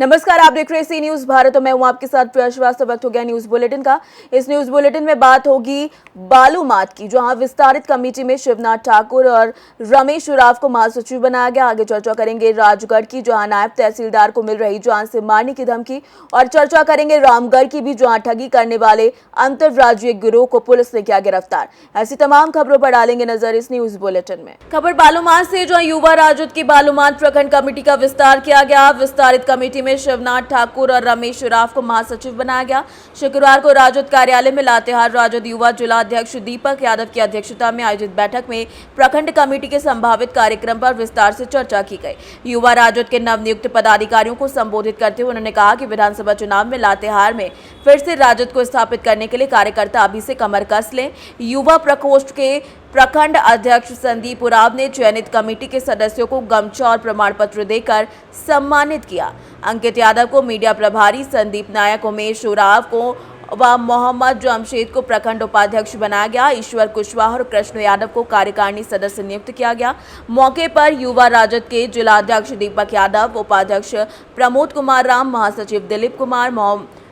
नमस्कार, आप देख रहे हैं सी न्यूज भारत और मैं हूं आपके साथ प्रिया श्रीवास्तव। वक्त हो गया न्यूज बुलेटिन का। इस न्यूज बुलेटिन में बात होगी बालूमाथ की, जहां विस्तारित कमेटी में शिवनाथ ठाकुर और रमेश उरांव को महासचिव बनाया गया। आगे चर्चा करेंगे राजगढ़ की, जहां नायब तहसीलदार को मिल रही जान से मारने की धमकी, और चर्चा करेंगे रामगढ़ की भी, जहां ठगी करने वाले अंतरराज्यीय गिरोह को पुलिस ने किया गिरफ्तार। ऐसी तमाम खबरों पर डालेंगे नजर इस न्यूज बुलेटिन में। खबर बालूमाथ से, जहां युवा राजद की बालूमाथ प्रखंड कमेटी का विस्तार किया गया। विस्तारित कमेटी में शिवनाथ ठाकुर और रमेश उरांव को महासचिव बनाया गया। शुक्रवार को राजद कार्यालय में लातेहार राजद युवा जिला अध्यक्ष दीपक यादव की अध्यक्षता में आयोजित बैठक में प्रखंड कमेटी के संभावित कार्यक्रम पर विस्तार से चर्चा की गई। युवा राजद के नवनियुक्त पदाधिकारियों को संबोधित करते हुए उन्होंने कहा कि विधानसभा चुनाव में लातेहार में फिर से राजद को स्थापित करने के लिए कार्यकर्ता अभी से कमर कस लें। युवा प्रकोष्ठ के प्रखंड अध्यक्ष संदीप उरांव ने चयनित कमेटी के सदस्यों को गमछा और प्रमाण पत्र देकर सम्मानित किया। अंकित यादव को मीडिया प्रभारी, संदीप नायक, उमेश उरांव को व मोहम्मद जमशेद को प्रखंड उपाध्यक्ष बनाया गया। ईश्वर कुशवाहा और कृष्ण यादव को कार्यकारिणी सदस्य नियुक्त किया गया। मौके पर युवा राजद के जिला अध्यक्ष दीपक यादव, उपाध्यक्ष प्रमोद कुमार राम, महासचिव दिलीप कुमार,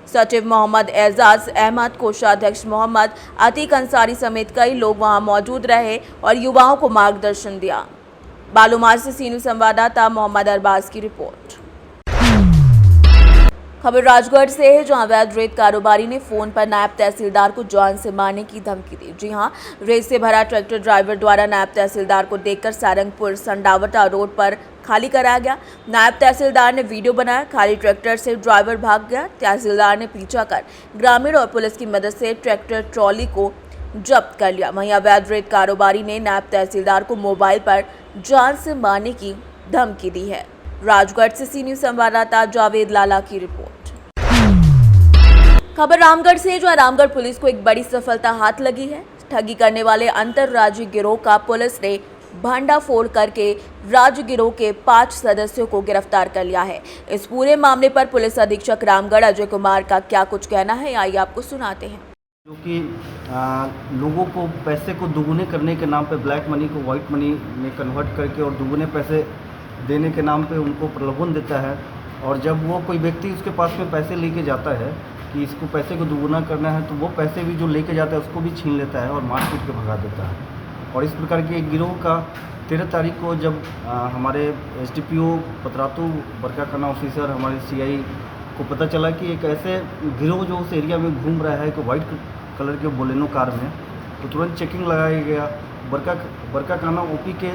सचिव मोहम्मद एजाज अहमद, कोषाध्यक्ष मोहम्मद अतीक अंसारी समेत कई लोग वहां मौजूद रहे और युवाओं को मार्गदर्शन दिया। बालूमाथ से सी न्यूज संवाददाता मोहम्मद अरबाज की रिपोर्ट। खबर राजगढ़ से है, जहां अवैध रेत कारोबारी ने फोन पर नायब तहसीलदार को जान से मारने की धमकी दी। जी हां, रेत से भरा ट्रैक्टर ड्राइवर द्वारा नायब तहसीलदार को देखकर सारंगपुर संडावटा रोड पर खाली कराया गया। नायब तहसीलदार ने वीडियो बनाया। खाली ट्रैक्टर से ड्राइवर भाग गया। तहसीलदार ने पीछा कर ग्रामीण और पुलिस की मदद से ट्रैक्टर ट्रॉली को जब्त कर लिया। वहीं अवैध रेत कारोबारी ने नायब तहसीलदार को मोबाइल पर जान से मारने की धमकी दी है। राजगढ़ से सी न्यूज संवाददाता जावेद लाला की रिपोर्ट। खबर रामगढ़ से, जो रामगढ़ पुलिस को एक बड़ी सफलता हाथ लगी है। ठगी करने वाले अंतरराज्यीय गिरोह का पुलिस ने भंडाफोड़ करके राज्य गिरोह के 5 सदस्यों को गिरफ्तार कर लिया है। इस पूरे मामले पर पुलिस अधीक्षक रामगढ़ अजय कुमार का क्या कुछ कहना है, आइए आपको सुनाते हैं। जो कि लोगों को पैसे को दुगुने करने के नाम पे ब्लैक मनी को वाइट मनी में कन्वर्ट करके और दुगुने पैसे देने के नाम पे उनको प्रलोभन देता है। और जब वो कोई व्यक्ति उसके पास में पैसे लेके जाता है कि इसको पैसे को दुगुना करना है, तो वो पैसे भी जो लेके जाता है उसको भी छीन लेता है और मार पीट के भगा देता है। और इस प्रकार के एक गिरोह का 13 तारीख को जब हमारे एसडीपीओ पतरातू बरकाखाना ऑफिसर, हमारे सीआई को पता चला कि एक ऐसे गिरोह जो उस एरिया में घूम रहा है एक वाइट कलर के बोलेनो कार में, तो तुरंत चेकिंग लगाया गया। बरकाखाना ओपी के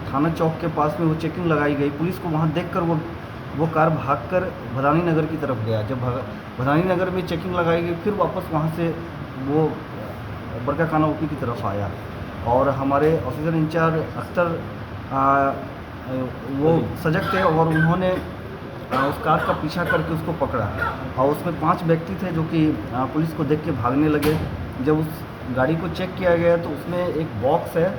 थाना चौक के पास में वो चेकिंग लगाई गई। पुलिस को वहाँ देखकर वो कार भागकर भदानी नगर की तरफ गया। जब भदानी नगर में चेकिंग लगाई गई, फिर वापस वहाँ से वो बरकाखाना ओपी की तरफ आया और हमारे ऑफिसर इंचार्ज अख्तर वो सजग थे और उन्होंने उस कार का पीछा करके उसको पकड़ा। और उसमें 5 व्यक्ति थे जो कि पुलिस को देख के भागने लगे। जब उस गाड़ी को चेक किया गया तो उसमें एक बॉक्स है,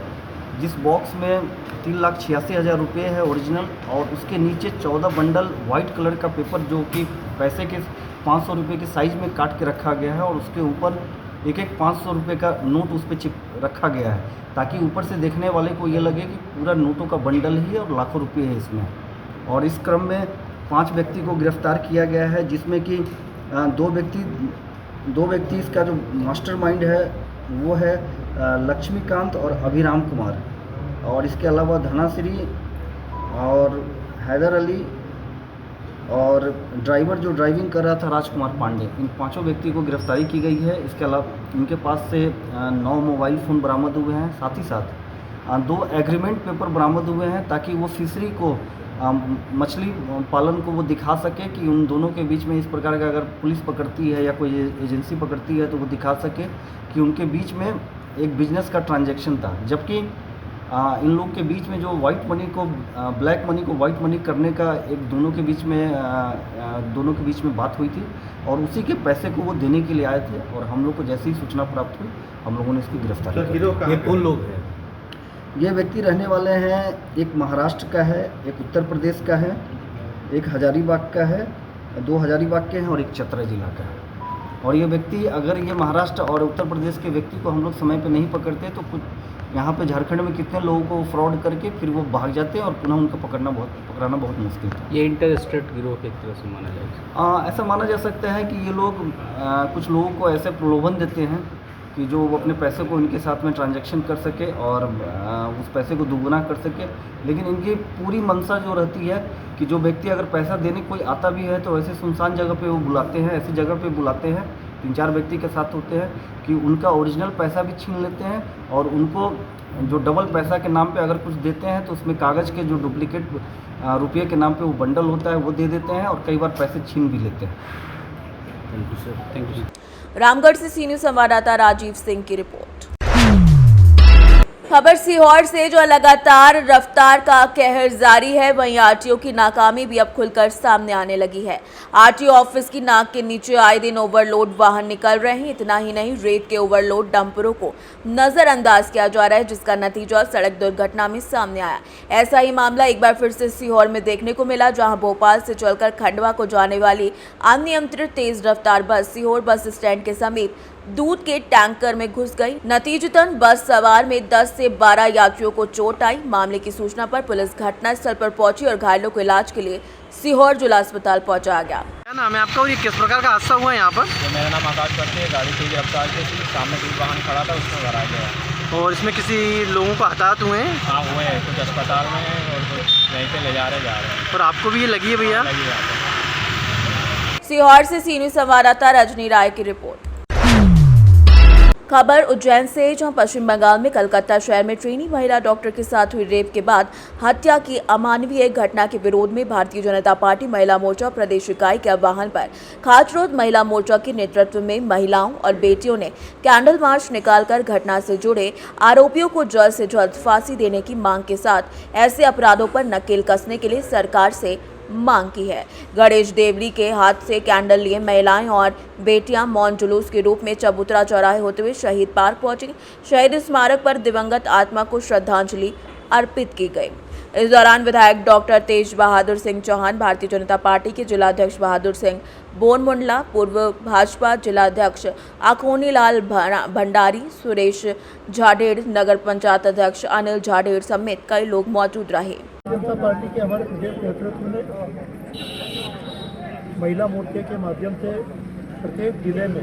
जिस बॉक्स में 3,86,000 रुपये है ओरिजिनल, और उसके नीचे 14 बंडल वाइट कलर का पेपर जो कि पैसे के 500 रुपये के साइज़ में काट के रखा गया है, और उसके ऊपर एक 500 रुपये का नोट उस पर रखा गया है, ताकि ऊपर से देखने वाले को ये लगे कि पूरा नोटों का बंडल ही है और लाखों रुपये है इसमें। और इस क्रम में 5 व्यक्ति को गिरफ्तार किया गया है, जिसमें कि दो व्यक्ति इसका जो मास्टरमाइंड है वो है लक्ष्मीकांत और अभिराम कुमार, और इसके अलावा धनाश्री और हैदर अली और ड्राइवर जो ड्राइविंग कर रहा था राजकुमार पांडे, इन 5 व्यक्ति को गिरफ्तारी की गई है। इसके अलावा इनके पास से 9 मोबाइल फ़ोन बरामद हुए हैं। साथ ही साथ 2 एग्रीमेंट पेपर बरामद हुए हैं, ताकि वो फिशरी को मछली पालन को वो दिखा सके कि उन दोनों के बीच में इस प्रकार का अगर पुलिस पकड़ती है या कोई एजेंसी पकड़ती है तो वो दिखा सके कि उनके बीच में एक बिजनेस का ट्रांजैक्शन था। जबकि इन लोग के बीच में जो वाइट मनी को ब्लैक मनी को वाइट मनी करने का एक दोनों के बीच में बात हुई थी, और उसी के पैसे को वो देने के लिए आए थे। और हम लोग को जैसे ही सूचना प्राप्त हुई, हम लोगों ने इसकी गिरफ्तारी की। ये कौन लोग हैं? ये व्यक्ति रहने वाले हैं, एक महाराष्ट्र का है, एक उत्तर प्रदेश का है, एक हजारीबाग का है, 2 हजारीबाग के हैं और एक चतरा जिला का है। और ये व्यक्ति अगर ये महाराष्ट्र और उत्तर प्रदेश के व्यक्ति को हम लोग समय पे नहीं पकड़ते तो कुछ यहाँ पे झारखंड में कितने लोगों को फ्रॉड करके फिर वो भाग जाते हैं और पुनः उनको पकड़ना बहुत मुश्किल है। ये इंटर स्टेट गिरोह एक तरह से माना जाए। ऐसा माना जा सकता है कि ये लोग कुछ लोगों को ऐसे प्रलोभन देते हैं कि जो वो अपने पैसे को इनके साथ में ट्रांजैक्शन कर सके और उस पैसे को दुगुना कर सके। लेकिन इनकी पूरी मंशा जो रहती है कि जो व्यक्ति अगर पैसा देने कोई आता भी है तो ऐसे सुनसान जगह पे वो बुलाते हैं, ऐसी जगह पे बुलाते हैं, 3-4 व्यक्ति के साथ होते हैं कि उनका ओरिजिनल पैसा भी छीन लेते हैं और उनको जो डबल पैसा के नाम पे अगर कुछ देते हैं तो उसमें कागज़ के जो डुप्लीकेट रुपये के नाम पे वो बंडल होता है वो दे देते हैं और कई बार पैसे छीन भी लेते हैं। Thank you sir. Thank you. Ramgarh से सी न्यूज़ संवाददाता राजीव सिंह की रिपोर्ट। खबर सीहोर से जो लगातार रफ्तार का कहर जारी है, वहीं आरटीओ की नाकामी भी अब खुलकर सामने आने लगी है। आरटीओ ऑफिस की नाक के नीचे आए दिन ओवरलोड वाहन निकल रहे हैं। इतना ही नहीं, रेत के ओवरलोड डंपरों को नजरअंदाज किया जा रहा है, जिसका नतीजा सड़क दुर्घटना में सामने आया। ऐसा ही मामला एक बार फिर से सीहोर में देखने को मिला, जहां भोपाल से चलकर खंडवा को जाने वाली अनियंत्रित तेज रफ्तार बस सीहोर बस स्टैंड के समीप दूध के टैंकर में घुस गई। नतीजतन बस सवार में 10 से 12 यात्रियों को चोट आई। मामले की सूचना पर पुलिस घटनास्थल पर पहुंची और घायलों को इलाज के लिए सीहोर जिला अस्पताल पहुंचाया गया। क्या नाम है आपका और ये किस प्रकार का हादसा हुआ है यहाँ पर? तो मेरा नाम आकाश करते है। गाड़ी तेज रफ्तार से थी, सामने कोई वाहन खड़ा था, उसमें भरा गया। और इसमें किसी लोगों को हताहत हुए हैं? हाँ हुए हैं, कुछ अस्पताल में हैं और कुछ यहीं पे ले जा रहे हैं। और आपको भी ये लगी है भैया? लगी है। सीहोर से सी न्यूज़ संवाददाता रजनी राय की रिपोर्ट। खबर उज्जैन से, जहां पश्चिम बंगाल में कलकत्ता शहर में ट्रेनी महिला डॉक्टर के साथ हुई रेप के बाद हत्या की अमानवीय घटना के विरोध में भारतीय जनता पार्टी महिला मोर्चा प्रदेश इकाई के आह्वान पर खाचरोद महिला मोर्चा के नेतृत्व में महिलाओं और बेटियों ने कैंडल मार्च निकालकर घटना से जुड़े आरोपियों को जल्द से जल्द फांसी देने की मांग के साथ ऐसे अपराधों पर नकेल कसने के लिए सरकार से मांग की है। गणेश देवरी के हाथ से कैंडल लिए महिलाएं और बेटियां मौन जुलूस के रूप में चबूतरा चौराहे होते हुए शहीद पार्क पहुंची। शहीद स्मारक पर दिवंगत आत्मा को श्रद्धांजलि अर्पित की गई। इस दौरान विधायक डॉक्टर तेज बहादुर सिंह चौहान, भारतीय जनता पार्टी के जिलाध्यक्ष बहादुर सिंह बोनमुंडला, पूर्व भाजपा जिलाध्यक्ष अखोनीलाल भंडारी, सुरेश झाडेड़, नगर पंचायत अध्यक्ष अनिल झाडेड़ समेत कई लोग मौजूद रहे। जनता पार्टी के हमारे प्रदेश नेतृत्व ने महिला मोर्चे के माध्यम से प्रत्येक जिले में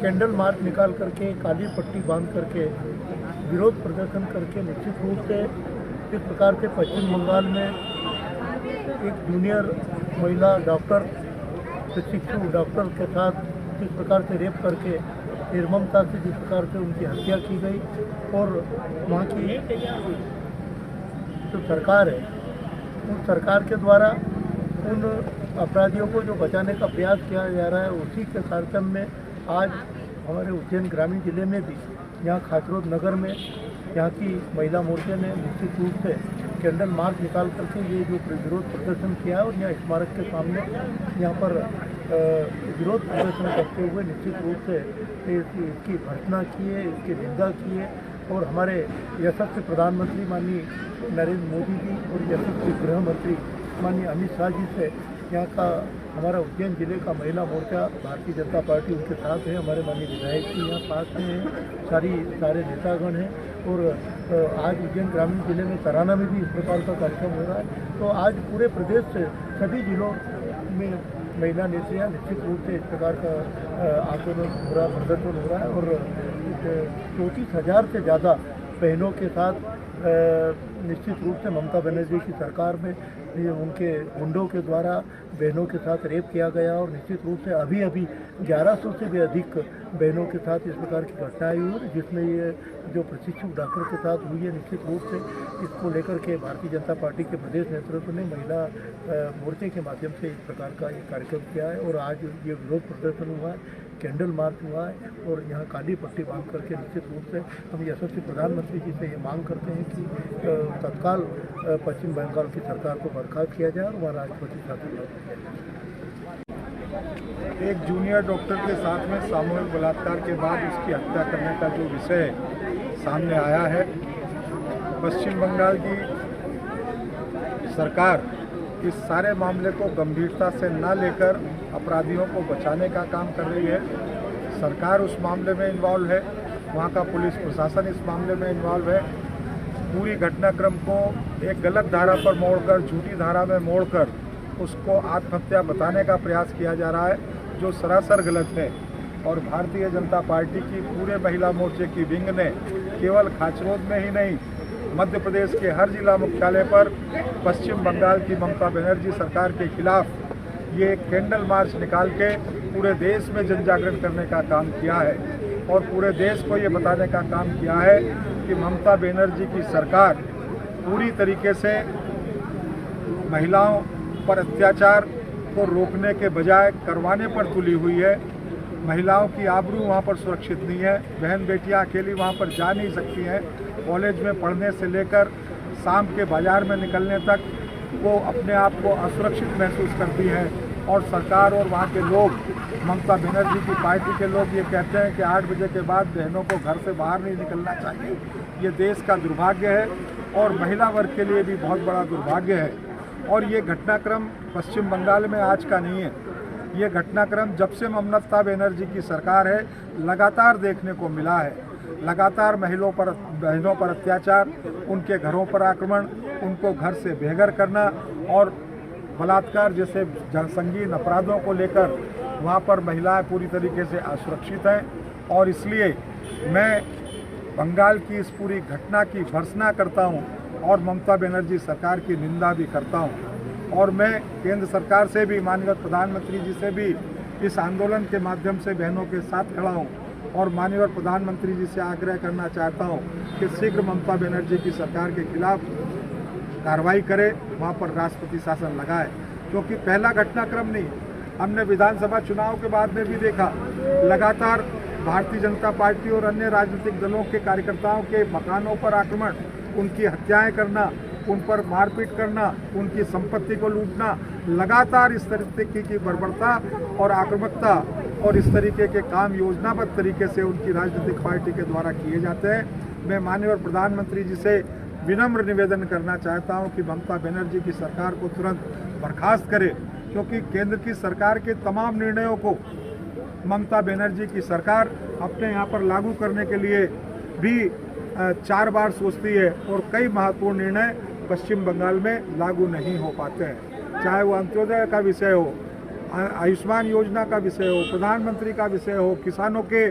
कैंडल मार्च निकाल करके, काली पट्टी बांध करके, विरोध प्रदर्शन करके निश्चित रूप से इस प्रकार से पश्चिम बंगाल में एक जूनियर महिला डॉक्टर, प्रशिक्षु डॉक्टर के साथ जिस प्रकार से रेप करके निर्ममता से जिस प्रकार से उनकी हत्या की गई और वहाँ की जो सरकार है, उन सरकार के द्वारा उन अपराधियों को जो बचाने का प्रयास किया जा रहा है, उसी के कार्यक्रम में आज हमारे उज्जैन ग्रामीण जिले में भी यहाँ खाचरोद नगर में यहाँ की महिला मोर्चे ने निश्चित रूप से कैंडल मार्च निकाल करके ये जो विरोध प्रदर्शन किया है और यहाँ स्मारक के सामने यहाँ पर विरोध प्रदर्शन करते हुए निश्चित रूप से इसकी भर्त्सना की है, इसकी निंदा की है। और हमारे यशस्वी प्रधानमंत्री माननीय नरेंद्र मोदी जी और यशस्वी गृह मंत्री माननीय अमित शाह जी से यहाँ का हमारा उज्जैन जिले का महिला मोर्चा भारतीय जनता पार्टी उनके साथ है। हमारे माननीय विधायक जी यहाँ पास में हैं, सारे नेतागण हैं और आज उज्जैन ग्रामीण जिले में तराना में भी इस प्रकार का कार्यक्रम हो रहा है। तो आज पूरे प्रदेश से सभी जिलों में महिला नेत्रियाँ निश्चित रूप से इस प्रकार का आंदोलन हो रहा, प्रदर्शन हो रहा है और 34,000 से ज़्यादा बहनों के साथ निश्चित रूप से ममता बनर्जी की सरकार में उनके गुंडों के द्वारा बहनों के साथ रेप किया गया और निश्चित रूप से अभी 1100 से भी अधिक बहनों के साथ इस प्रकार की घटनाएं हुई, जिसमें ये जो प्रशिक्षु डॉक्टर के साथ हुई है। निश्चित रूप से इसको लेकर के भारतीय जनता पार्टी के प्रदेश नेतृत्व ने महिला मोर्चे के माध्यम से इस प्रकार का ये कार्यक्रम किया है और आज ये विरोध प्रदर्शन हुआ है, कैंडल मार्च हुआ है और यहाँ काली पट्टी बांध करके निश्चित रूप से हम यशस्वी प्रधानमंत्री जी से ये मांग करते हैं कि तत्काल पश्चिम बंगाल की सरकार को बर्खास्त किया जाए और वहाँ राष्ट्रपति शासन लागू किया जाए। एक जूनियर डॉक्टर के साथ में सामूहिक बलात्कार के बाद उसकी हत्या करने का जो विषय सामने आया है, पश्चिम बंगाल की सरकार इस सारे मामले को गंभीरता से न लेकर अपराधियों को बचाने का काम कर रही है। सरकार उस मामले में इन्वॉल्व है, वहाँ का पुलिस प्रशासन इस मामले में इन्वॉल्व है। पूरी घटनाक्रम को एक गलत धारा पर मोड़कर, झूठी धारा में मोड़कर उसको आत्महत्या बताने का प्रयास किया जा रहा है, जो सरासर गलत है। और भारतीय जनता पार्टी की पूरे महिला मोर्चे की विंग ने केवल खाचरोद में ही नहीं, मध्य प्रदेश के हर जिला मुख्यालय पर पश्चिम बंगाल की ममता बनर्जी सरकार के खिलाफ ये कैंडल मार्च निकाल के पूरे देश में जन जागरण करने का काम किया है और पूरे देश को ये बताने का काम किया है कि ममता बनर्जी की सरकार पूरी तरीके से महिलाओं पर अत्याचार को रोकने के बजाय करवाने पर तुली हुई है। महिलाओं की आबरू वहाँ पर सुरक्षित नहीं है। बहन बेटियाँ अकेली वहाँ पर जा नहीं सकती हैं। कॉलेज में पढ़ने से लेकर शाम के बाज़ार में निकलने तक वो अपने आप को असुरक्षित महसूस करती हैं। और सरकार और वहाँ के लोग, ममता बनर्जी की पार्टी के लोग ये कहते हैं कि 8 बजे के बाद बहनों को घर से बाहर नहीं निकलना चाहिए। ये देश का दुर्भाग्य है और महिला वर्ग के लिए भी बहुत बड़ा दुर्भाग्य है। और ये घटनाक्रम पश्चिम बंगाल में आज का नहीं है। ये घटनाक्रम जब से ममता बनर्जी की सरकार है लगातार देखने को मिला है। लगातार बहनों पर अत्याचार, उनके घरों पर आक्रमण, उनको घर से बेघर करना और बलात्कार जैसे जनसंगीन अपराधों को लेकर वहाँ पर महिलाएं पूरी तरीके से असुरक्षित हैं। और इसलिए मैं बंगाल की इस पूरी घटना की भर्त्सना करता हूँ और ममता बनर्जी सरकार की निंदा भी करता हूँ। और मैं केंद्र सरकार से भी, माननीय प्रधानमंत्री जी से भी इस आंदोलन के माध्यम से बहनों के साथ खड़ा हूँ और माननीय प्रधानमंत्री जी से आग्रह करना चाहता हूँ कि शीघ्र ममता बनर्जी की सरकार के खिलाफ कार्रवाई करे, वहाँ पर राष्ट्रपति शासन लगाए। क्योंकि पहला घटनाक्रम नहीं, हमने विधानसभा चुनाव के बाद में भी देखा लगातार भारतीय जनता पार्टी और अन्य राजनीतिक दलों के कार्यकर्ताओं के मकानों पर आक्रमण, उनकी हत्याएं करना, उन पर मारपीट करना, उनकी संपत्ति को लूटना, लगातार इस तरीके की बर्बरता और आक्रामकता और इस तरीके के काम योजनाबद्ध तरीके से उनकी राजनीतिक पार्टी के द्वारा किए जाते हैं। मैं माननीय प्रधानमंत्री जी से विनम्र निवेदन करना चाहता हूं कि ममता बनर्जी की सरकार को तुरंत बर्खास्त करे, क्योंकि केंद्र की सरकार के तमाम निर्णयों को ममता बनर्जी की सरकार अपने यहाँ पर लागू करने के लिए भी 4 बार सोचती है और कई महत्वपूर्ण निर्णय पश्चिम बंगाल में लागू नहीं हो पाते हैं। चाहे वो अंत्योदय का विषय हो, आयुष्मान योजना का विषय हो, प्रधानमंत्री का विषय हो, किसानों के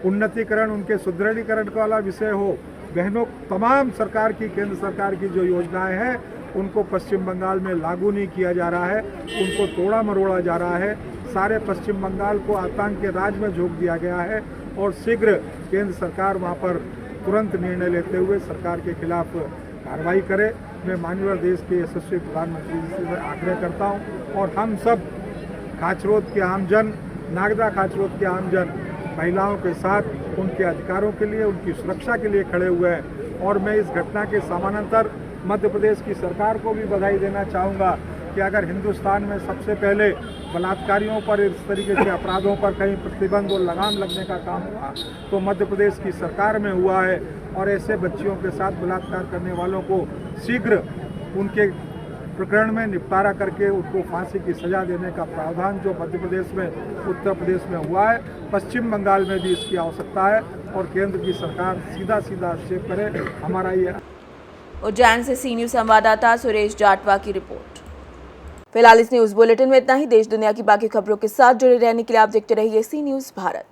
उन्नतीकरण, उनके सुदृढ़ीकरण वाला विषय हो, बहनों, तमाम सरकार की, केंद्र सरकार की जो योजनाएं हैं उनको पश्चिम बंगाल में लागू नहीं किया जा रहा है, उनको तोड़ा मरोड़ा जा रहा है। सारे पश्चिम बंगाल को आतंक के राज में झोंक दिया गया है और शीघ्र केंद्र सरकार वहां पर तुरंत निर्णय लेते हुए सरकार के खिलाफ कार्रवाई करे। मैं माननीय देश के यशस्वी प्रधानमंत्री जी से आग्रह करता हूं और हम सब खाचरोद के आमजन, नागदा खाचरोद के आमजन महिलाओं के साथ उनके अधिकारों के लिए, उनकी सुरक्षा के लिए खड़े हुए हैं। और मैं इस घटना के समानांतर मध्य प्रदेश की सरकार को भी बधाई देना चाहूँगा कि अगर हिंदुस्तान में सबसे पहले बलात्कारियों पर, इस तरीके के अपराधों पर कहीं प्रतिबंध और लगाम लगने का काम हुआ तो मध्य प्रदेश की सरकार में हुआ है। और ऐसे बच्चियों के साथ बलात्कार करने वालों को शीघ्र उनके प्रकरण में निपटारा करके उनको फांसी की सजा देने का प्रावधान जो मध्य प्रदेश में, उत्तर प्रदेश में हुआ है, पश्चिम बंगाल में भी इसकी आवश्यकता है और केंद्र की सरकार सीधा हस्तक्षेप करे। हमारा ये उज्जैन से सी न्यूज संवाददाता सुरेश जाटवा की रिपोर्ट। फिलहाल इस न्यूज बुलेटिन में इतना ही। देश दुनिया की बाकी खबरों के साथ जुड़े रहने के लिए आप देखते रहिए सी न्यूज भारत।